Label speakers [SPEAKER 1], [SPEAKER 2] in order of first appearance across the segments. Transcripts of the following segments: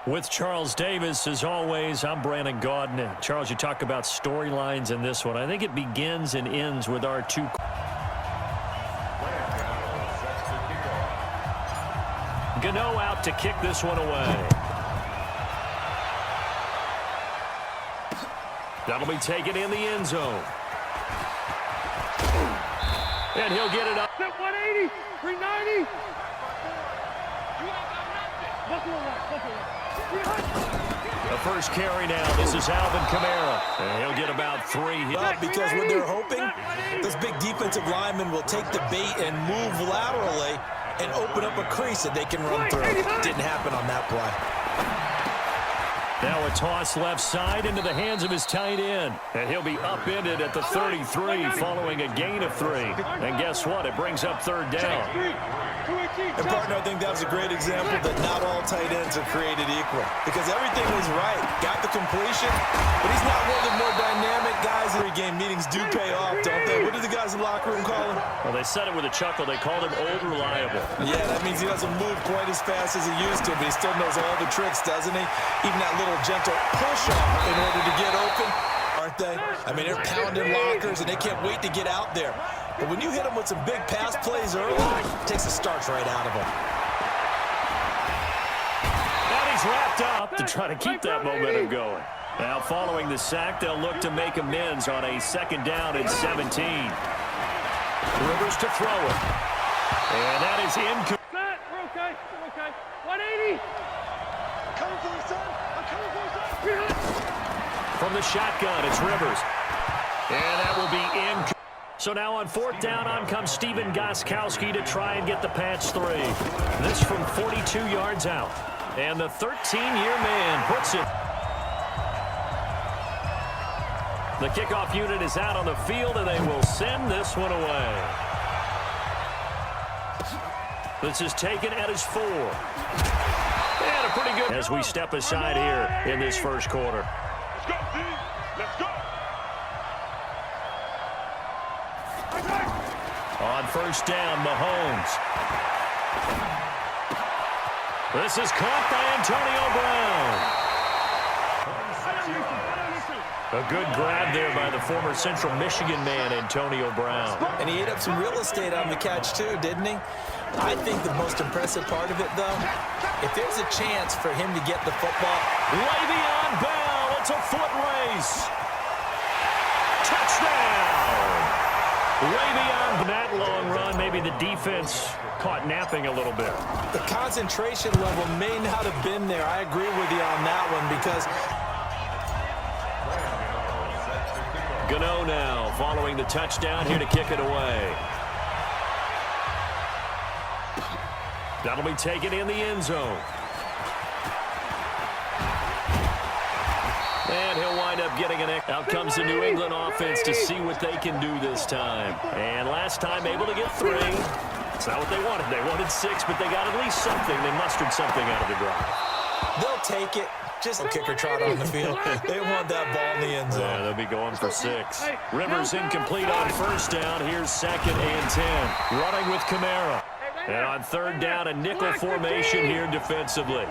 [SPEAKER 1] With Charles Davis, as always, I'm Brandon Gaudin. Charles, you talk about storylines in this one. I think it begins and ends with our two. Gano out to kick this one away. That'll be taken in the end zone. And he'll get it up.
[SPEAKER 2] 180, 390.
[SPEAKER 1] The first carry now. This is Alvin Kamara. And he'll get about 3.
[SPEAKER 3] Because what they're hoping, those big defensive linemen will take the bait and move laterally and open up a crease that they can run through. Didn't happen on that play.
[SPEAKER 1] Now a toss left side into the hands of his tight end. And he'll be upended at the 33 following a gain of 3. And guess what? It brings up third down.
[SPEAKER 3] And, partner, I think that was a great example that not all tight ends are created equal. Because everything was right. Got the completion, but he's not one of the more dynamic guys. Pre-game meetings do pay off, don't they? What do the guys in the locker room call him?
[SPEAKER 1] Well, they said it with a chuckle. They called him old reliable.
[SPEAKER 3] Yeah, that means he doesn't move quite as fast as he used to, but he still knows all the tricks, doesn't he? Even that little gentle push-off in order to get open, aren't they? I mean, they're pounding lockers, and they can't wait to get out there. But when you hit them with some big pass plays early, it takes the starch right out of them.
[SPEAKER 1] And he's wrapped up to try to keep that momentum going. Now, following the sack, they'll look to make amends on a 2nd down and 17. Rivers to throw it. And that is incomplete.
[SPEAKER 2] We're okay. We're okay. 180. I'm coming for you, son. I'm coming for you, son.
[SPEAKER 1] From the shotgun, it's Rivers. And that will be incomplete. So now on 4th down, on comes Stephen Gostkowski to try and get the patch 3. This from 42 yards out. And the 13-year man puts it. The kickoff unit is out on the field, and they will send this one away. This is taken at his 4. And a pretty good as we step aside here in this first quarter.
[SPEAKER 2] Let's go, D. Let's go.
[SPEAKER 1] On 1st down, Mahomes. This is caught by Antonio Brown. A good grab there by the former Central Michigan man, Antonio Brown.
[SPEAKER 3] And he ate up some real estate on the catch, too, didn't he? I think the most impressive part of it, though, if there's a chance for him to get the football.
[SPEAKER 1] Le'Veon Bell, it's a foot race. Touchdown. Le'Veon, that long run, maybe the defense caught napping a little bit.
[SPEAKER 3] The concentration level may not have been there. I agree with you on that one because
[SPEAKER 1] Gano now following the touchdown here to kick it away. That'll be taken in the end zone. And he'll wind up getting an X. Out comes the New England offense to see what they can do this time. And last time able to get 3. It's not what they wanted. They wanted 6, but they got at least something. They mustered something out of the drive.
[SPEAKER 3] They'll take it. Just a kicker trot on the field. They want that ball in the end zone.
[SPEAKER 1] Yeah, they'll be going for 6. Rivers incomplete on 1st down. Here's 2nd and 10. Running with Kamara. And on 3rd down, a nickel formation here defensively.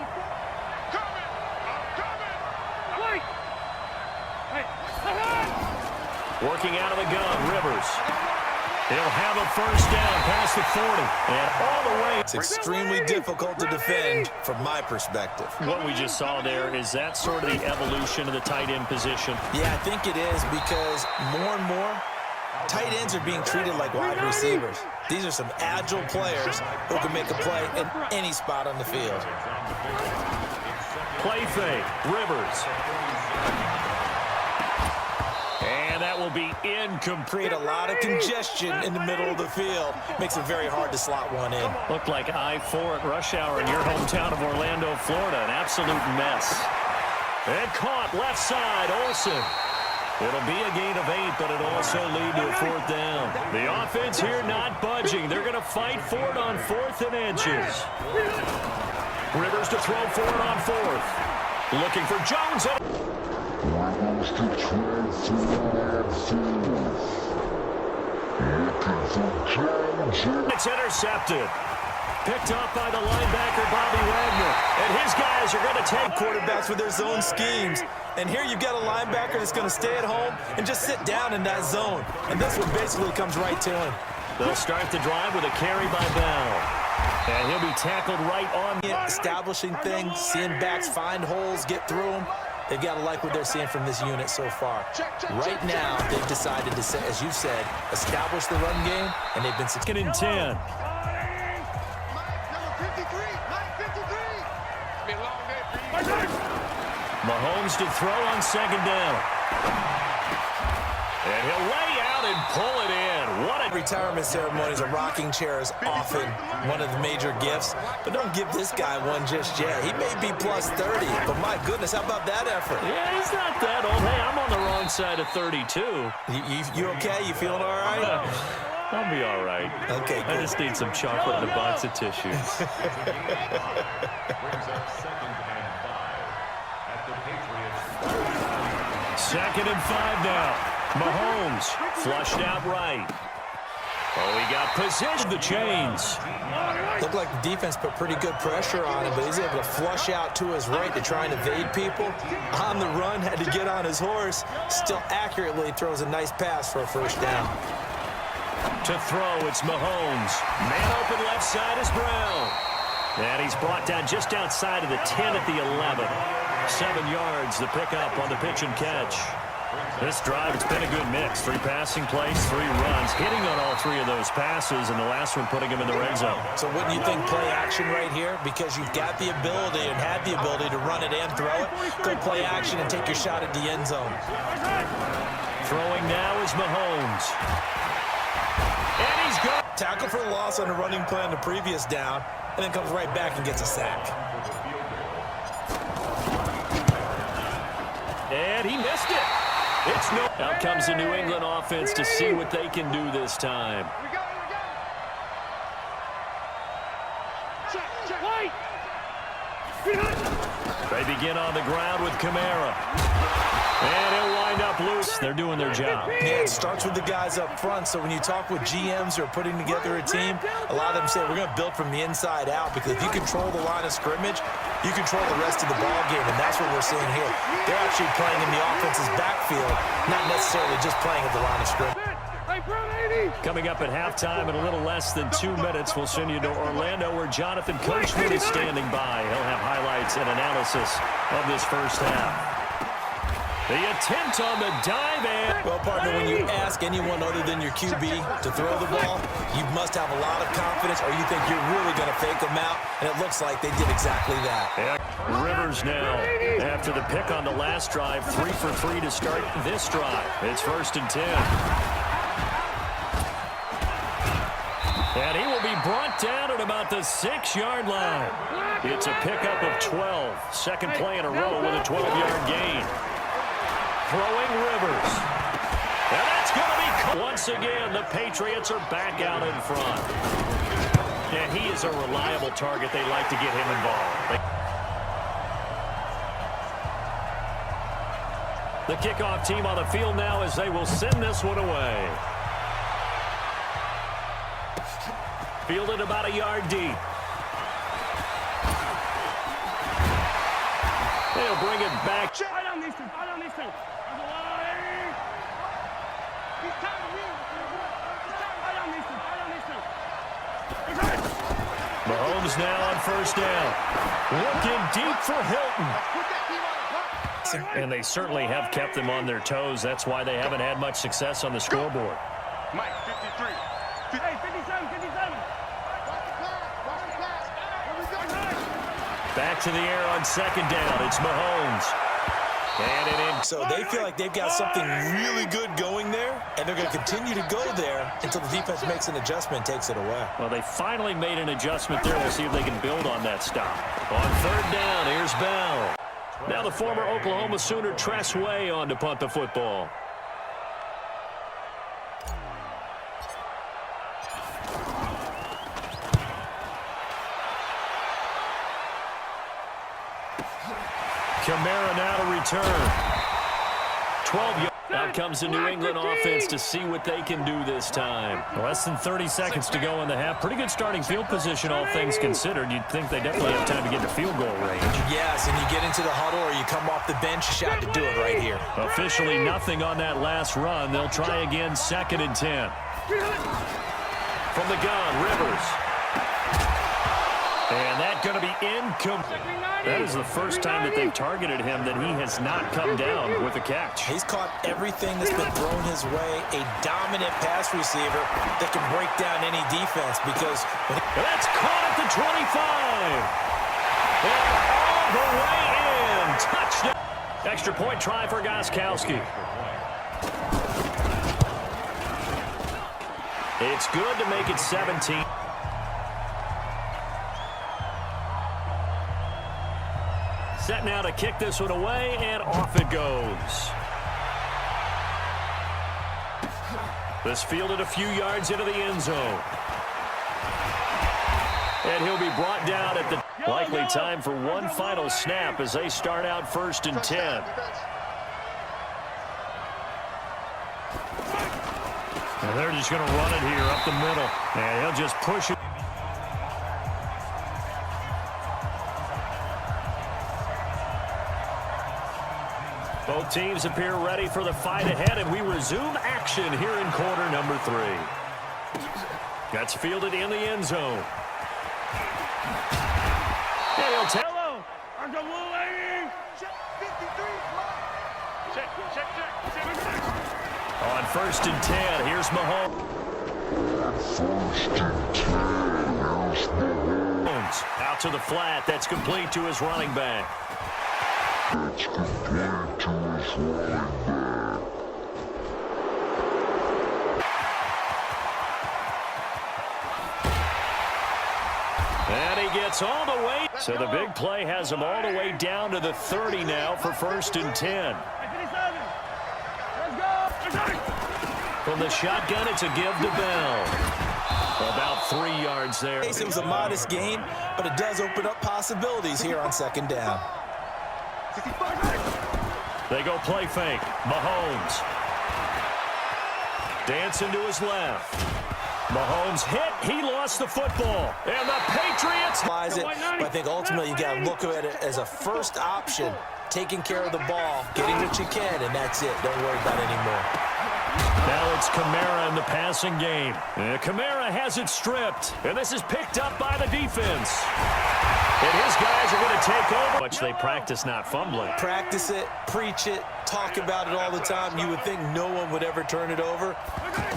[SPEAKER 1] Working out of the gun, Rivers. He'll have a 1st down past the 40. And all the way.
[SPEAKER 3] It's extremely difficult to defend from my perspective.
[SPEAKER 1] What we just saw there, is that sort of the evolution of the tight end position?
[SPEAKER 3] Yeah, I think it is because more and more, tight ends are being treated like wide receivers. These are some agile players who can make a play in any spot on the field.
[SPEAKER 1] Play fake, Rivers. And that will be incomplete.
[SPEAKER 3] Create a lot of congestion in the middle of the field. Makes it very hard to slot one in.
[SPEAKER 1] Looked like I-4 at rush hour in your hometown of Orlando, Florida. An absolute mess. And caught left side, Olsen. It'll be a gain of 8, but it'll also lead to a 4th down. The offense here not budging. They're going to fight for it on 4th and inches. Rivers to throw for it on 4th. Looking for Jones. It's intercepted. Picked off by the linebacker, Bobby Wagner. And his guys are going to take
[SPEAKER 3] quarterbacks with their zone schemes. And here you've got a linebacker that's going to stay at home and just sit down in that zone. And this one basically comes right to him.
[SPEAKER 1] They'll start the drive with a carry by Bell. And he'll be tackled right on.
[SPEAKER 3] Establishing things, seeing backs find holes, get through them. They've got to like what they're seeing from this unit so far. Right now, they've decided to, say, as you said, establish the run game, and they've been
[SPEAKER 1] second and 10. Mahomes to throw on second down. And he'll lay out and pull it in. What a
[SPEAKER 3] retirement ceremonies, a rocking chair is often one of the major gifts. But don't give this guy one just yet. He may be plus 30, but my goodness, how about that effort?
[SPEAKER 1] Yeah, he's not that old. Hey, I'm on the wrong side of 32.
[SPEAKER 3] You okay? You feeling all right?
[SPEAKER 1] I'll be all right.
[SPEAKER 3] Okay, good.
[SPEAKER 1] I just need some chocolate and a box of tissues. Second and 5 now. Mahomes flushed out right. Oh, he got position. The chains.
[SPEAKER 3] Looked like the defense put pretty good pressure on him, but he's able to flush out to his right to try and evade people. On the run, had to get on his horse. Still accurately throws a nice pass for a first down.
[SPEAKER 1] To throw, it's Mahomes. Man open left side is Brown. And he's brought down just outside of the 10 at the 11. 7 yards, the pickup on the pitch and catch. This drive, it's been a good mix. 3 passing plays, 3 runs, hitting on all 3 of those passes, and the last one putting him in the red zone.
[SPEAKER 3] So wouldn't you think play action right here? Because you've got the ability and had the ability to run it and throw it. Go play action and take your shot at the end zone.
[SPEAKER 1] Throwing now is Mahomes. And he's gone.
[SPEAKER 3] Tackle for the loss on a running play on the previous down, and then comes right back and gets a sack.
[SPEAKER 1] And he missed it. It's no. Out comes the New England offense to see what they can do this time. They begin on the ground with Kamara. And he'll wind up loose. They're doing their job.
[SPEAKER 3] Yeah, it starts with the guys up front. So when you talk with GMs who are putting together a team, a lot of them say we're going to build from the inside out, because if you control the line of scrimmage, you control the rest of the ball game, and that's what we're seeing here. They're actually playing in the offense's backfield, not necessarily just playing at the line of scrimmage.
[SPEAKER 1] Coming up at halftime in a little less than 2 minutes, we'll send you to Orlando, where Jonathan Coachman is standing by. He'll have highlights and analysis of this first half. The attempt on the dive in.
[SPEAKER 3] Well, partner, when you ask anyone other than your QB to throw the ball, you must have a lot of confidence, or you think you're really going to fake them out, and it looks like they did exactly that.
[SPEAKER 1] Yeah. Rivers now, after the pick on the last drive, 3 for 3 to start this drive. It's 1st and 10. And he will be brought down at about the 6-yard line. It's a pickup of 12. Second play in a row with a 12-yard gain. Throwing Rivers. And that's going to be... Once again, the Patriots are back out in front. And he is a reliable target. They like to get him involved. The kickoff team on the field now as they will send this one away. Fielded about a yard deep. They'll bring it back. Mahomes now on 1st down. Looking deep for Hilton. And they certainly have kept them on their toes. That's why they haven't had much success on the scoreboard.
[SPEAKER 2] Mike, 53. Hey, 57, 57.
[SPEAKER 1] Back to the air on 2nd down. It's Mahomes. And it in.
[SPEAKER 3] So they feel like they've got something really good going there, and they're going to continue to go there until the defense makes an adjustment and takes it away.
[SPEAKER 1] Well, they finally made an adjustment there. We'll see if they can build on that stop. On 3rd down, here's Bell. Now the former Oklahoma Sooner Tress Way on to punt the football. Kamara now to return. 12 yards. Out comes the New England offense to see what they can do this time.
[SPEAKER 4] Less than 30 seconds to go in the half. Pretty good starting field position, all things considered. You'd think they definitely have time to get to field goal range.
[SPEAKER 3] Yes, and you get into the huddle or you come off the bench, shot to do it right here.
[SPEAKER 1] Officially nothing on that last run. They'll try again, 2nd and 10. From the gun, Rivers. And that's going to be incomplete. That is the first time that they've targeted him that he has not come down with a catch.
[SPEAKER 3] He's caught everything that's been thrown his way. A dominant pass receiver that can break down any defense because...
[SPEAKER 1] That's caught at the 25. And all the way in. Touchdown. Extra point try for Gostkowski. It's good to make it 17. Set now to kick this one away, and off it goes. This fielded a few yards into the end zone. And he'll be brought down at the likely time for one final snap as they start out 1st and 10.
[SPEAKER 4] And they're just going to run it here up the middle. And he'll just push it.
[SPEAKER 1] Both teams appear ready for the fight ahead, and we resume action here in quarter number 3. That's fielded in the end zone. And he'll take.
[SPEAKER 2] Hello, I'm the little lady. Check 53. Check.
[SPEAKER 1] On 1st and 10, here's Mahomes. Out to the flat. That's complete to his running back. And he gets all the way. So the big play has him all the way down to the 30 now for 1st and 10. From the shotgun, it's a give to Bell. About 3 yards there.
[SPEAKER 3] It was a modest gain, but it does open up possibilities here on 2nd down.
[SPEAKER 1] They go play fake. Mahomes. Dancing to his left. Mahomes hit. He lost the football. And the Patriots.
[SPEAKER 3] But I think ultimately you got to look at it as a first option. Taking care of the ball, getting what you can, and that's it. Don't worry about it anymore.
[SPEAKER 1] Now it's Kamara in the passing game. And Kamara has it stripped. And this is picked up by the defense. And his guys are going to take over. Much they practice not fumbling.
[SPEAKER 3] Practice it, preach it, talk about it all the time. You would think no one would ever turn it over.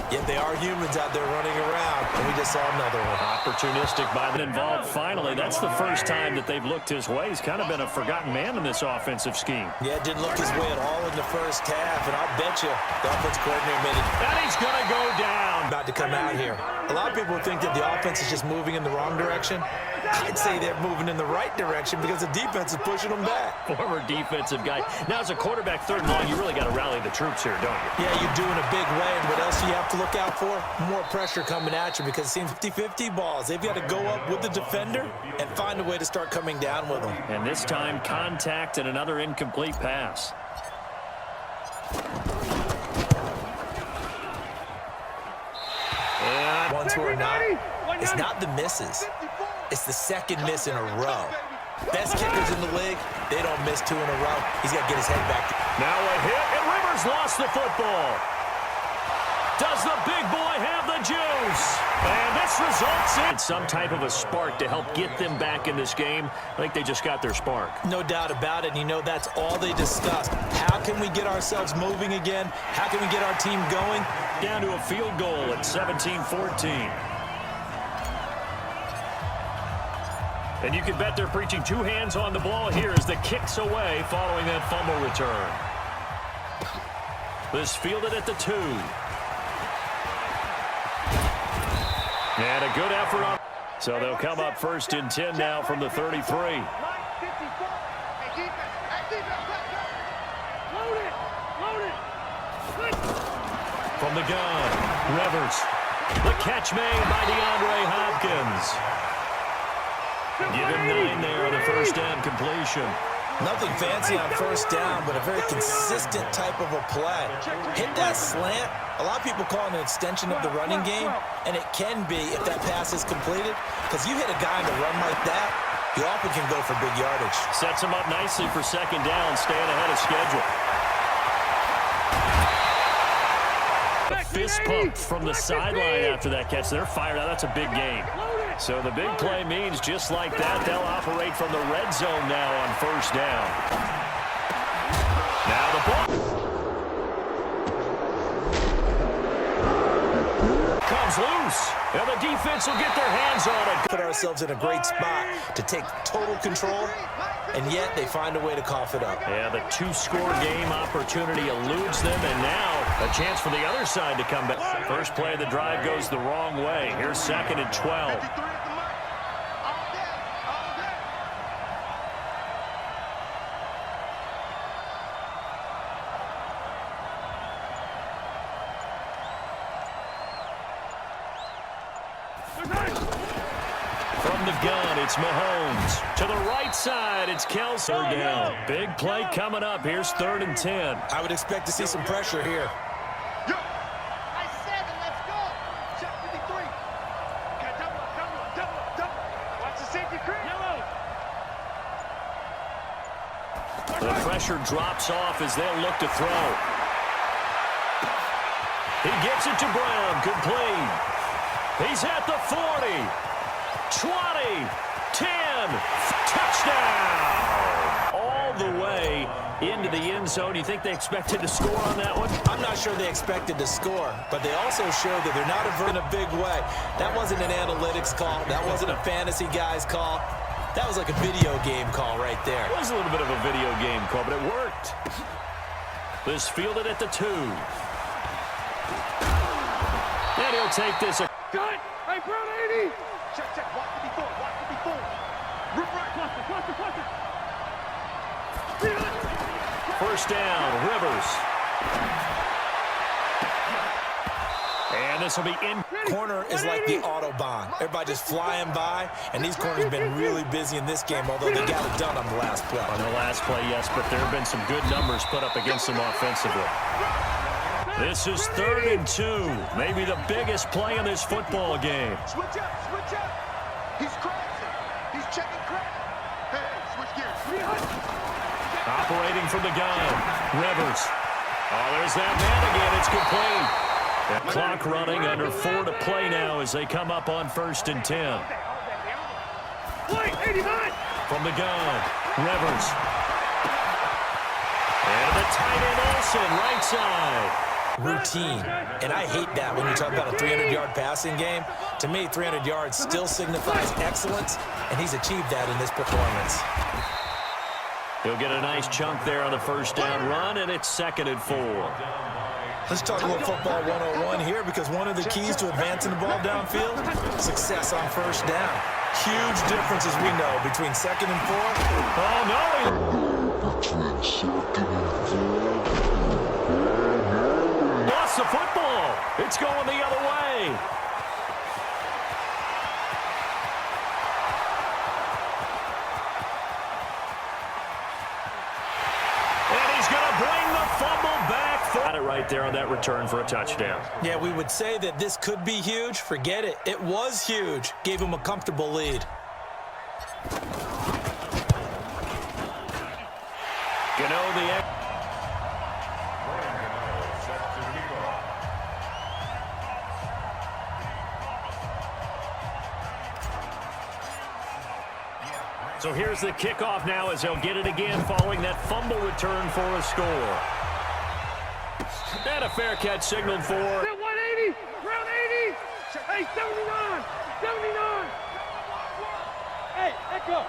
[SPEAKER 3] Yet they are humans out there running around. And we just saw another one.
[SPEAKER 1] Opportunistic by the involved. Finally, that's the first time that they've looked his way. He's kind of been a forgotten man in this offensive scheme.
[SPEAKER 3] Yeah, didn't look his way at all in the first half. And I'll bet you the offense coordinator made it.
[SPEAKER 1] And he's going to go down.
[SPEAKER 3] About to come out here. A lot of people think that the offense is just moving in the wrong direction. I'd say they're moving in the right direction because the defense is pushing them back.
[SPEAKER 1] Former defensive guy. Now, as a quarterback 3rd and long, you really got to rally the troops here, don't you?
[SPEAKER 3] Yeah, you're doing a big way. And what else do you have to look out for? More pressure coming at you because it seems 50-50 balls. They've got to go up with the defender and find a way to start coming down with them.
[SPEAKER 1] And this time, contact and another incomplete pass. And
[SPEAKER 3] 1, 2, or not. It's not the misses. It's the 2nd miss in a row. Best kickers in the league, they don't miss 2 in a row. He's got to get his head back.
[SPEAKER 1] Now a hit, and Rivers lost the football. Does the big boy have the juice? And this results in some type of a spark to help get them back in this game. I think they just got their spark.
[SPEAKER 3] No doubt about it. And you know that's all they discussed. How can we get ourselves moving again? How can we get our team going?
[SPEAKER 1] Down to a field goal at 17-14. And you can bet they're preaching 2 hands on the ball here as the kick's away following that fumble return. This fielded at the 2. And a good effort on. So they'll come up 1st and 10 now from the 33.
[SPEAKER 2] Load it.
[SPEAKER 1] From the gun, Rivers. The catch made by DeAndre Hopkins. Give him 9 there on the first down completion.
[SPEAKER 3] Nothing fancy on first down, but a very consistent type of a play. Hit that slant. A lot of people call it an extension of the running game, and it can be if that pass is completed, because you hit a guy on the run like that, he often can go for big yardage.
[SPEAKER 4] Sets him up nicely for second down, staying ahead of schedule. A fist pump from the sideline after that catch. They're fired out. That's a big gain. So the big play means just like that, they'll operate from the red zone now on first down. Now the ball comes loose, and the defense will get their hands on it.
[SPEAKER 3] Put ourselves in a great spot to take total control, and yet they find a way to cough it up.
[SPEAKER 4] Yeah, the two-score game opportunity eludes them, and now a chance for the other side to come back. First play of the drive goes the wrong way. Here's 2nd and 12. From the gun, it's Mahomes. To the right side, it's Kelsey down. Big play coming up. Here's 3rd and 10.
[SPEAKER 3] I would expect to see some pressure here.
[SPEAKER 2] Let's go. Check 53. Okay, double up. Watch the safety creep. Yellow.
[SPEAKER 4] The pressure drops off as they'll look to throw. He gets it to Brown. Complete. He's at the 40. 20, 10, touchdown! All the way into the end zone. Do you think they expected to score on that one?
[SPEAKER 3] I'm not sure they expected to score, but they also showed that they're not in a big way. That wasn't an analytics call. That wasn't a fantasy guy's call. That was like a video game call right there.
[SPEAKER 4] It was a little bit of a video game call, but it worked. This fielded at the 2. And he'll take this.
[SPEAKER 2] Cut. Hey, Brown 80. Check. Walk to be full. Rip right. Cluster.
[SPEAKER 4] First down, Rivers. And this will be in.
[SPEAKER 3] Corner is like the Autobahn. Everybody just flying by, and these corners have been really busy in this game, although they got it done on the last play.
[SPEAKER 4] On the last play, yes, but there have been some good numbers put up against them offensively. This is 3rd and 2. Maybe the biggest play in this football game.
[SPEAKER 2] Switch up. He's crossing. He's checking crack. Hey, switch gears.
[SPEAKER 4] Operating from the gun. Rivers. Oh, there's that man again. It's complete. The clock running under 4 to play now as they come up on 1st and 10.
[SPEAKER 2] Wait, 89.
[SPEAKER 4] From the gun. Rivers. And the tight end Olsen, right side.
[SPEAKER 3] Routine, and I hate that when you talk about a 300-yard passing game. To me, 300 yards still signifies excellence, and he's achieved that in this performance.
[SPEAKER 4] He'll get a nice chunk there on the first down run, and it's 2nd and 4.
[SPEAKER 3] Let's talk a little football 101 here, because one of the keys to advancing the ball downfield, success on first down. Huge difference, as we know, between 2nd and 4.
[SPEAKER 4] Oh, no! Lost the football. It's going the other way. And he's going to bring the fumble back. Got it right there on that return for a touchdown.
[SPEAKER 3] Yeah, we would say that this could be huge. Forget it. It was huge. Gave him a comfortable lead.
[SPEAKER 4] So here's the kickoff now as they'll get it again following that fumble return for a score. And a fair catch signaled for.
[SPEAKER 2] 180, round 80. Hey, 79, 79. Hey, echo.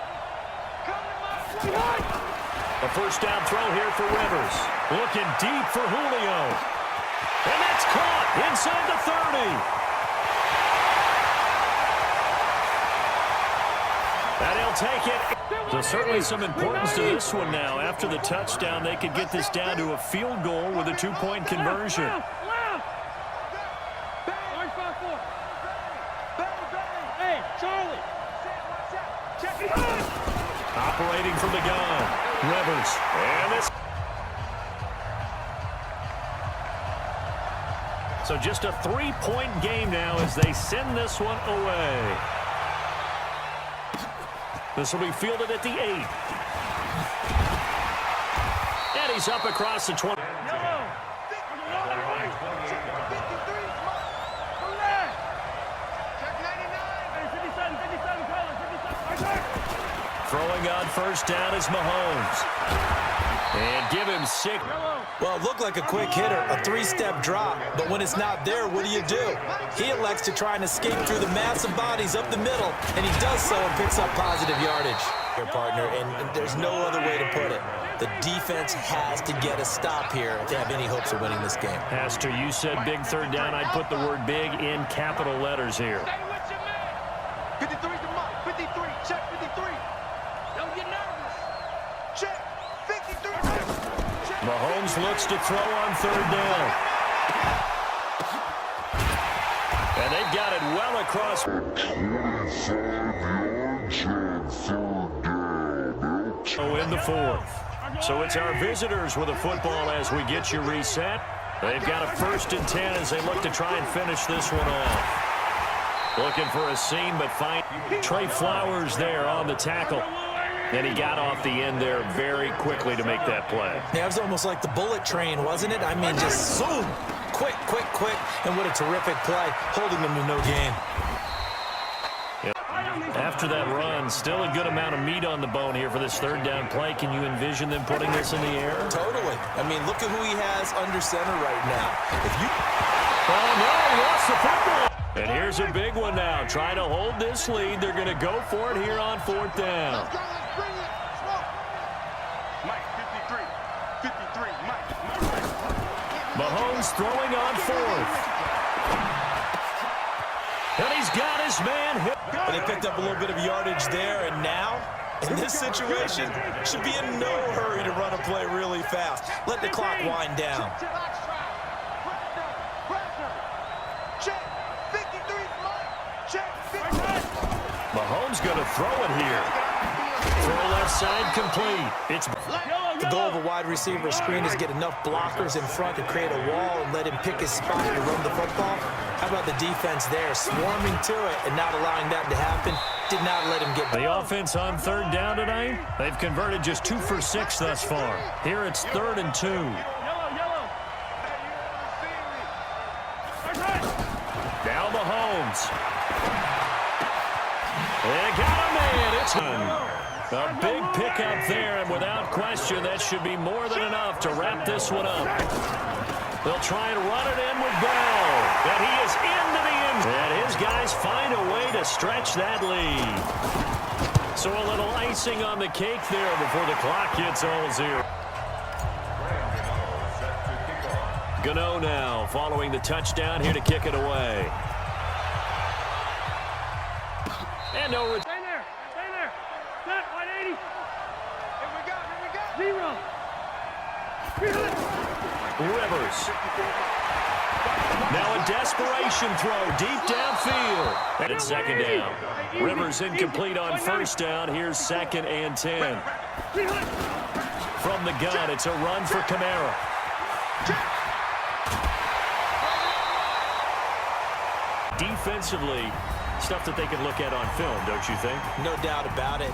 [SPEAKER 4] A first down throw here for Rivers. Looking deep for Julio. And that's caught inside the 30. And he'll take it. So certainly some importance to this one now. After the touchdown, they could get this down to a field goal with a two-point conversion.
[SPEAKER 2] Hey, Charlie.
[SPEAKER 4] Operating from the gun. Rivers.
[SPEAKER 1] So just a 3-point game now as they send this one away. This will be fielded at the 8. And he's up across the 20. Throwing on first down is Mahomes. And give him 6.
[SPEAKER 3] Well, it looked like a quick hitter, a 3-step drop. But when it's not there, what do? He elects to try and escape through the massive bodies up the middle, and he does so and picks up positive yardage. Here, partner, and there's no other way to put it. The defense has to get a stop here if they have any hopes of winning this game.
[SPEAKER 1] Pastor, you said big third down. I'd put the word big in capital letters here.
[SPEAKER 2] 53's the mark. 53. Check 53. Don't get nervous. Check 53.
[SPEAKER 1] Mahomes looks to throw on third down. And they've got it well across. 25 yards on third down. In the fourth. So it's our visitors with a football as we get you reset. They've got a 1st and 10 as they look to try and finish this one off. Looking for a seam, but find Trey Flowers there on the tackle. And he got off the end there very quickly to make that play.
[SPEAKER 3] Yeah, it was almost like the bullet train, wasn't it? I mean, just zoom. Quick. And what a terrific play, holding them to no gain.
[SPEAKER 1] After that run, still a good amount of meat on the bone here for this third down play. Can you envision them putting this in the air?
[SPEAKER 3] Totally. I mean, look at who he has under center right now.
[SPEAKER 1] Oh, no, he lost the football. And here's a big one now. Trying to hold this lead. They're going to go for it here on 4th down.
[SPEAKER 2] Let's bring it. Mike, 53. 53, Mike.
[SPEAKER 1] Mahomes throwing on 4th. And he's got his man hit.
[SPEAKER 3] And they picked up a little bit of yardage there, and now, in this situation, should be in no hurry to run a play really fast. Let the clock wind down.
[SPEAKER 1] Mahomes going to throw it here. Throw left side complete. It's
[SPEAKER 3] the goal of a wide receiver screen is get enough blockers in front to create a wall and let him pick his spot to run the football. How about the defense there, swarming to it and not allowing that to happen? Did not let him get
[SPEAKER 1] the offense on third down tonight. They've converted just 2 for 6 thus far. Here it's 3rd and 2. Now Mahomes. They got a man. It's a big pickup there, and without question, that should be more than enough to wrap this one up. They'll try and run it in with Bell, and he is into the end. And his guys find a way to stretch that lead. So a little icing on the cake there before the clock hits 0-0. Gano now following the touchdown here to kick it away. And no return.
[SPEAKER 2] Stay there. Set, 180. Here we go. 0.
[SPEAKER 1] Rivers. Now a desperation throw deep downfield. And it's 2nd down. Rivers incomplete on 1st down. Here's 2nd and 10. From the gun, it's a run for Kamara. Defensively, stuff that they can look at on film, don't you think?
[SPEAKER 3] no doubt about it.